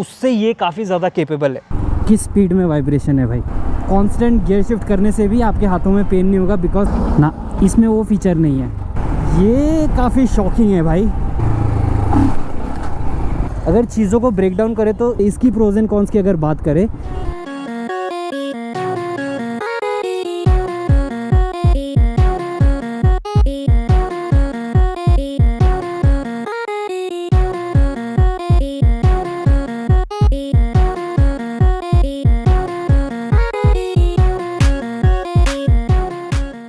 उससे ये काफ़ी ज़्यादा केपेबल है। किस स्पीड में वाइब्रेशन है भाई। कांस्टेंट गियर शिफ्ट करने से भी आपके हाथों में पेन नहीं होगा, बिकॉज ना इसमें वो फीचर नहीं है। ये काफ़ी शॉकिंग है भाई। अगर चीज़ों को ब्रेक डाउन करें तो इसकी प्रोज एंड कॉन्स की अगर बात करें,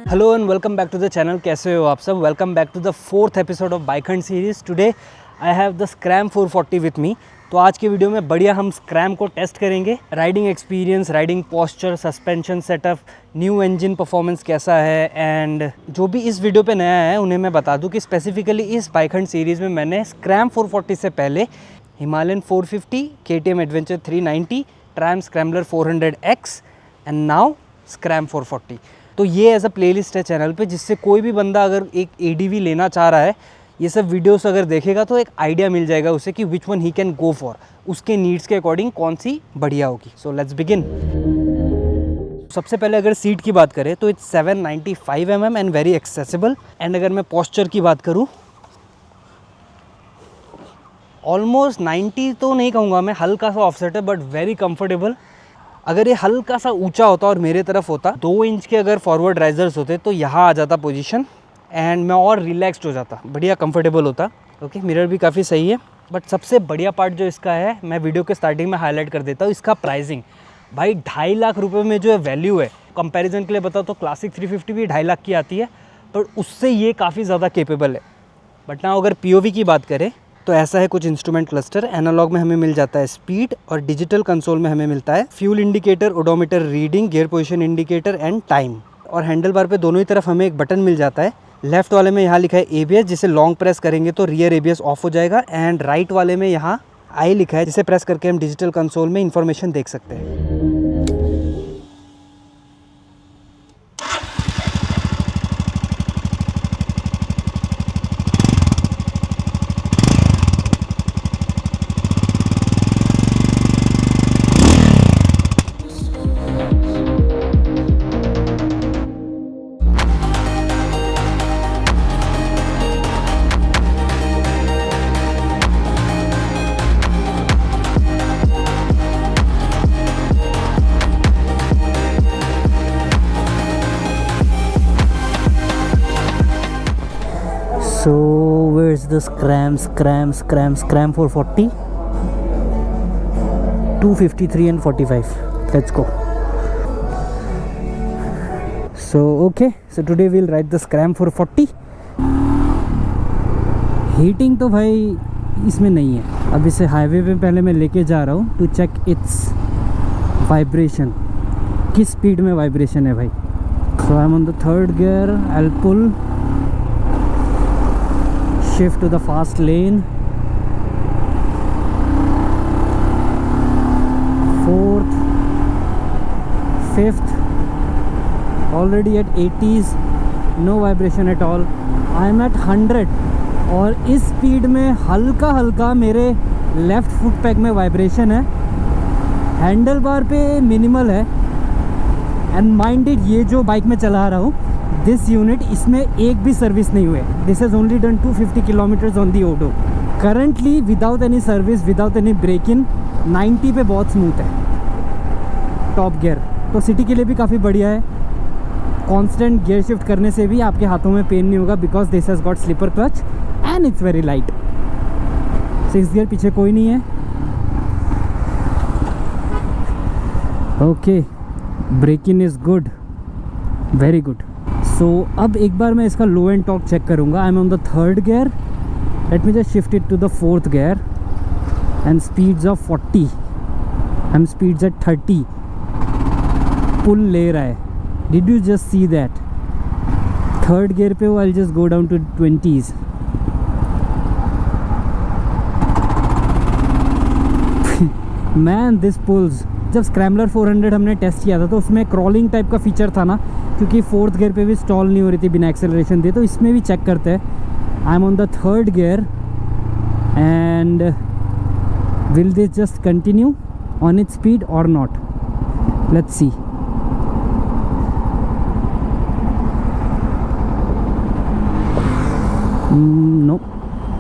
hello and welcome back to the channel. कैसे हो आप सब? Welcome back to the 4th episode of bike hunt series. Today I have the Scram 440 with me. तो आज के वीडियो में बढ़िया हम स्क्रैम को टेस्ट करेंगे। Riding experience, riding posture, suspension setup, new engine performance कैसा है, एंड जो भी इस वीडियो पे नया है उन्हें मैं बता दूं कि स्पेसिफिकली इस बाइक हंट सीरीज़ में मैंने स्क्रैम 440 से पहले Himalayan 450, KTM adventure 390, Triumph scrambler 400X and now scrum 440। तो ये एज अ प्लेलिस्ट है चैनल पे, जिससे कोई भी बंदा अगर एक ADV लेना चाह रहा है, ये सब वीडियोस अगर देखेगा तो एक आइडिया मिल जाएगा उसे कि which one he can go for, उसके नीड्स के अकॉर्डिंग कौन सी बढ़िया होगी। So let's begin. सबसे पहले अगर सीट की बात करें तो it's 795 mm and very accessible. And अगर मैं पोस्चर की बात करूँ, ऑलमोस्ट 90 तो नहीं कहूँगा मैं, हल्का सा ऑफसेट है बट वेरी कंफर्टेबल। अगर ये हल्का सा ऊंचा होता और मेरे तरफ होता, 2 इंच के अगर फॉरवर्ड राइजर्स होते तो यहाँ आ जाता पोजीशन एंड मैं और रिलैक्स्ड हो जाता, बढ़िया कंफर्टेबल होता। ओके, मिरर भी काफ़ी सही है। बट सबसे बढ़िया पार्ट जो इसका है, मैं वीडियो के स्टार्टिंग में हाईलाइट कर देता हूँ, इसका प्राइसिंग। भाई 2.5 लाख रुपये में जो वैल्यू है, कंपैरिजन के लिए बताओ तो क्लासिक 350 भी 2.5 लाख की आती है, पर उससे ये काफ़ी ज़्यादा केपेबल है। बट ना अगर POV की बात करें तो ऐसा है कुछ इंस्ट्रूमेंट क्लस्टर। एनालॉग में हमें मिल जाता है स्पीड, और डिजिटल कंसोल में हमें मिलता है fuel indicator, odometer reading, gear position indicator and time. और हैंडल बार पे दोनों ही तरफ हमें एक बटन मिल जाता है। लेफ्ट वाले में यहाँ लिखा है ABS, जिसे लॉन्ग प्रेस करेंगे तो रियर ABS ऑफ हो जाएगा, एंड राइट वाले में यहाँ I लिखा है, जिसे प्रेस करके हम डिजिटल कंसोल में इंफॉर्मेशन देख सकते हैं। so where's the scram 440, 253 and 45. Let's go. So okay, so today we'll ride the scram 440. Heating तो भाई इसमें नहीं है। अब इसे हाईवे पे पहले मैं लेके जा रहा हूँ टू चेक इट्स वाइब्रेशन, किस स्पीड में वाइब्रेशन है भाई। So I am on the 3rd gear, I'll pull, shift to the fast lane, 4th, 5th, already at 80s, no vibration at all. I am at 100 और इस speed में हल्का हल्का मेरे लेफ़्ट फुट पैक में vibration है। Handle bar पे minimal है। एंड माइंडेड, ये जो बाइक में चला रहा हूँ, दिस यूनिट, इसमें एक भी सर्विस नहीं हुए। This has only done 250 kilometres on the odo. Currently without any service, without any break in, 90 पे बहुत स्मूथ है। टॉप गियर तो सिटी के लिए भी काफ़ी बढ़िया है। कांस्टेंट गियर शिफ्ट करने से भी आपके हाथों में पेन नहीं होगा, because this has got slipper clutch and it's very light. 6th gear, पीछे कोई नहीं है। Okay, break in is good, very good. So अब एक बार मैं इसका लो एंड टॉर्क चेक करूँगा। I am on the 3rd gear, let me just shift it to the 4th gear and speeds of 40, and speeds at 30। Pull ले रहा है, did you just see that? 3rd gear पे वो, I just go down to 20s। Man this pulls. जब Scrambler 400 हमने test किया था तो उसमें क्रॉलिंग टाइप का फीचर था ना, क्योंकि 4th gear पे भी स्टॉल नहीं हो रही थी बिना एक्सेलरेशन दिए। तो इसमें भी चेक करते हैं। आई am on the 3rd gear and Will this just continue on its speed or not? Let's see.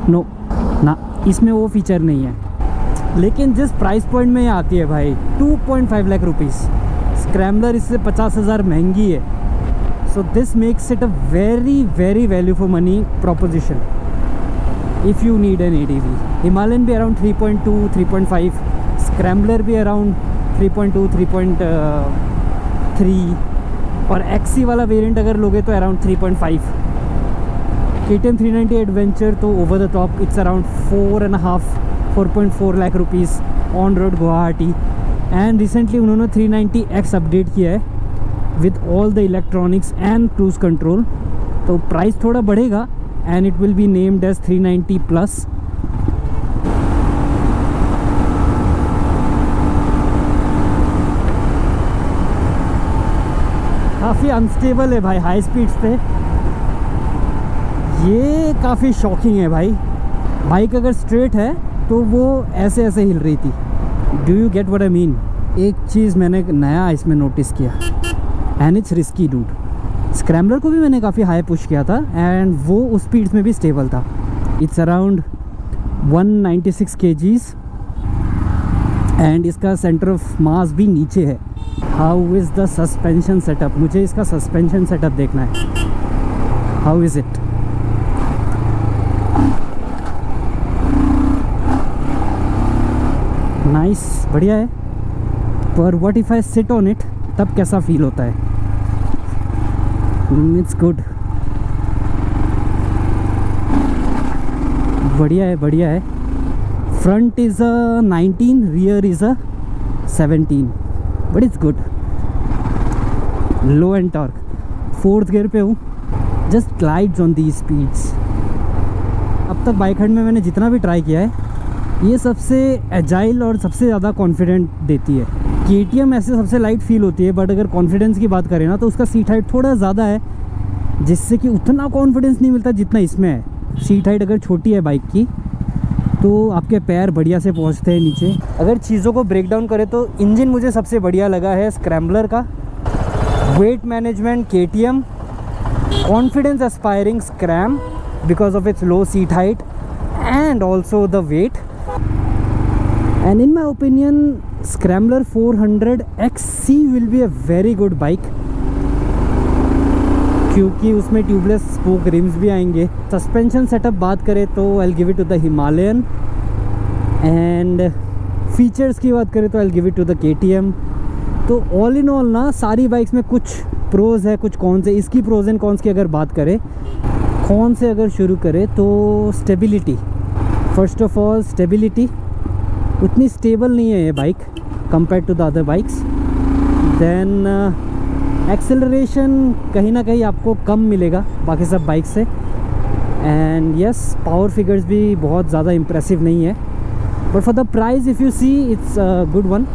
No ना, इसमें वो फीचर नहीं है। लेकिन जिस प्राइस पॉइंट में ये आती है भाई 2.5 लाख रुपीस, स्क्रैम्बलर इससे 50,000 महंगी है। So this makes it a very very value for money proposition if you need an ADV। Himalayan भी अराउंड 3.2 3.5, स्क्रैम्बलर भी अराउंड 3.2 3.3 और XC वाला वेरिएंट अगर लोगे तो अराउंड 3.5। KTM 390 एडवेंचर तो over the top, it's around 4.4 lakh rupees on road Guwahati. And recently उन्होंने 390X update किया है with all the electronics and cruise control, तो प्राइस थोड़ा बढ़ेगा and it will be named as 390 plus. काफ़ी अनस्टेबल है भाई हाई स्पीड्स पे, ये काफ़ी शॉकिंग है भाई। बाइक अगर स्ट्रेट है तो वो ऐसे ऐसे हिल रही थी। Do you get what I mean? एक चीज़ मैंने नया इसमें नोटिस किया and it's risky dude. Scrambler को भी मैंने काफ़ी हाई पुश किया था एंड वो उस स्पीड्स में भी स्टेबल था। इट्स अराउंड 196 kgs एंड इसका सेंटर ऑफ मास भी नीचे है। How is the suspension setup? मुझे इसका सस्पेंशन सेटअप देखना है। How is it? नाइस, बढ़िया है, पर what if I sit on it, तब कैसा फील होता है? इट्स गुड, बढ़िया है बढ़िया है। Front is a 19, rear is a 17, but it's good. Low and torque, 4th gear पे हूँ, just glides on the speeds. अब तक बाइक हंट में मैंने जितना भी ट्राई किया है, ये सबसे एजाइल और सबसे ज़्यादा कॉन्फिडेंट देती है। KTM ऐसे सबसे लाइट फील होती है, बट अगर कॉन्फिडेंस की बात करें ना तो उसका सीट हाइट थोड़ा ज़्यादा है, जिससे कि उतना कॉन्फिडेंस नहीं मिलता जितना इसमें है। सीट हाइट अगर छोटी है बाइक की तो आपके पैर बढ़िया से पहुंचते हैं नीचे। अगर चीज़ों को ब्रेक डाउन करें तो इंजन मुझे सबसे बढ़िया लगा है स्क्रैम्बलर का, weight management KTM, confidence aspiring Scram because of its low seat height and also the weight. And in my opinion, Scrambler 400 XC will be a very good bike, क्योंकि उसमें ट्यूबलेस स्पोक रिम्स भी आएंगे। Suspension setup बात करें तो I'll give it to the Himalayan, and features की बात करें तो I'll give it to the KTM। तो ऑल इन ऑल ना सारी बाइक्स में कुछ प्रोज है कुछ कॉन्स है। इसकी प्रोज एंड कॉन्स की अगर बात करें, कौन से अगर शुरू करें तो stability, first of all stability उतनी स्टेबल नहीं है ये bike compare to the other bikes. Then acceleration कहीं ना कहीं आपको कम मिलेगा बाकी सब बाइक से। एंड यस, पावर फिगर्स भी बहुत ज़्यादा इम्प्रेसिव नहीं है, but for the price if you see it's a good one.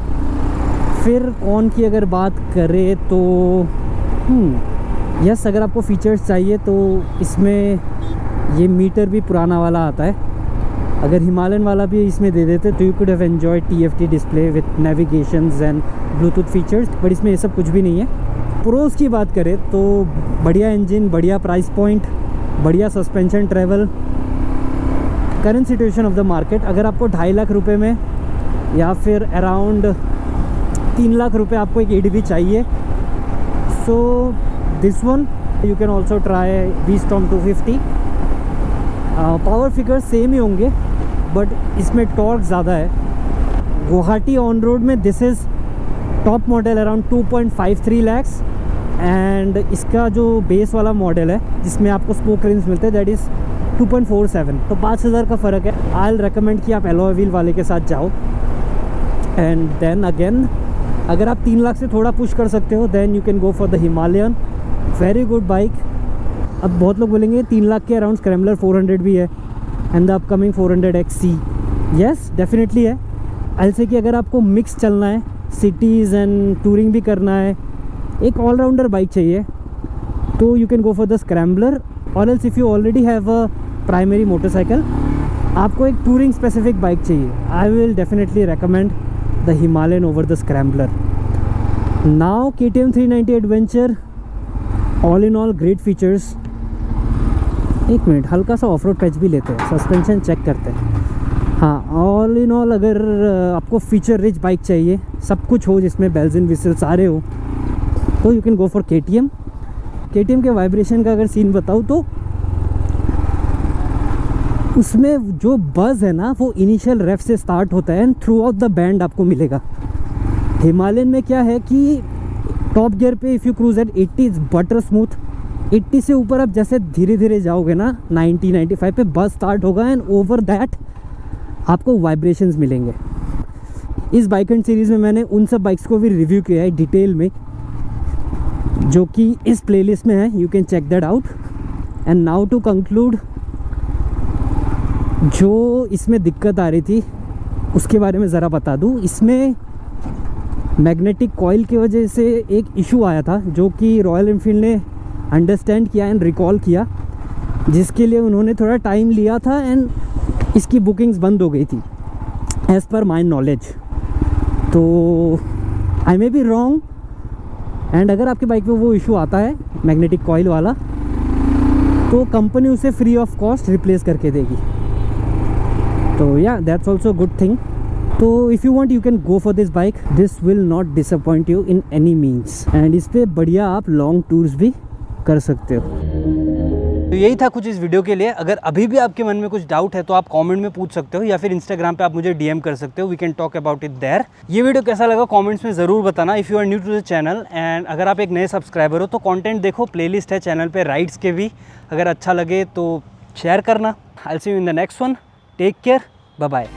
फिर कौन की अगर बात करें तो यस, अगर आपको फीचर्स चाहिए तो इसमें ये मीटर भी पुराना वाला आता है। अगर हिमालयन वाला भी इसमें दे देते तो you could have enjoy TFT display with navigations and Bluetooth features, but इसमें ये सब कुछ भी नहीं है। प्रोज की बात करें तो बढ़िया इंजन, बढ़िया प्राइस पॉइंट, बढ़िया suspension travel. Current situation of the market, अगर आपको 2.5 लाख रुपए में या फिर अराउंड 3 लाख रुपए आपको एक ADV चाहिए, so this one you can also try V-Storm 250। Power figure same ही होंगे, बट इसमें टॉर्क ज़्यादा है। गुवाहाटी ऑन रोड में this is top model around 2.53 lakhs, and इसका जो बेस वाला मॉडल है जिसमें आपको स्पोक रिम्स मिलते हैं दैट इज़ 2.47, तो 5,000 का फ़र्क है। आई विल रेकमेंड कि आप एलॉय व्हील वाले के साथ जाओ। एंड देन अगेन, अगर आप 3 लाख से थोड़ा पुश कर सकते हो then you can go for the Himalayan, very good bike. अब बहुत लोग बोलेंगे 3 लाख के अराउंड स्क्रैम्बलर 400 भी है and the upcoming 400 XC, yes definitely है। ऐसे कि अगर आपको मिक्स चलना है, सिटीज़ एंड टूरिंग भी करना है, एक ऑलराउंडर बाइक चाहिए, तो you can go for the scrambler. और else if you already have a primary motorcycle, आपको एक टूरिंग स्पेसिफिक बाइक चाहिए, I will definitely recommend the Himalayan over the scrambler. Now KTM 390 adventure, all in all great features. एक minute, हल्का सा of road patch भी लेते हैं, suspension check करते हैं। हाँ, ऑल इन ऑल अगर आपको फीचर रिच बाइक चाहिए, सब कुछ हो जिसमें बेल्स एंड व्हिसल सारे हो, तो you can go for KTM। KTM के वाइब्रेशन का अगर सीन बताऊँ तो उसमें जो बज़ है ना वो इनिशियल रेफ से स्टार्ट होता है and throughout the band आपको मिलेगा। हिमालयन में क्या है कि टॉप गियर पे if you cruise at 80 is butter smooth. 80 से ऊपर आप जैसे धीरे धीरे जाओगे ना 90-95 पे बस स्टार्ट होगा एंड ओवर दैट आपको वाइब्रेशंस मिलेंगे। इस बाइक एंड सीरीज़ में मैंने उन सब बाइक्स को भी रिव्यू किया है डिटेल में, जो कि इस प्लेलिस्ट में है, you can check that out. And now to conclude, जो इसमें दिक्कत आ रही थी उसके बारे में ज़रा बता दूँ। इसमें मैग्नेटिक कॉइल की वजह से एक इशू आया था, जो कि रॉयल एनफील्ड ने अंडरस्टैंड किया एंड रिकॉल किया, जिसके लिए उन्होंने थोड़ा टाइम लिया था एंड इसकी बुकिंग्स बंद हो गई थी एज़ पर माई नॉलेज। तो आई मे बी रॉन्ग, एंड अगर आपके बाइक पे वो इशू आता है मैग्नेटिक कॉइल वाला, तो कंपनी उसे फ्री ऑफ कॉस्ट रिप्लेस करके देगी। तो या दैट्स ऑल्सो गुड थिंग। तो if you want you can go for this bike, this will not disappoint you in any means, and इस पर बढ़िया आप लॉन्ग टूर्स भी कर सकते हो। तो यही था कुछ इस वीडियो के लिए। अगर अभी भी आपके मन में कुछ डाउट है तो आप कमेंट में पूछ सकते हो, या फिर इंस्टाग्राम पे आप मुझे DM कर सकते हो, we can talk about it there. ये वीडियो कैसा लगा कमेंट्स में ज़रूर बताना। If you are new to the channel and अगर आप एक नए सब्सक्राइबर हो तो कंटेंट देखो, प्लेलिस्ट है चैनल पे राइड्स के भी, अगर अच्छा लगे तो शेयर करना। I will see you in the next one, take care, bye bye.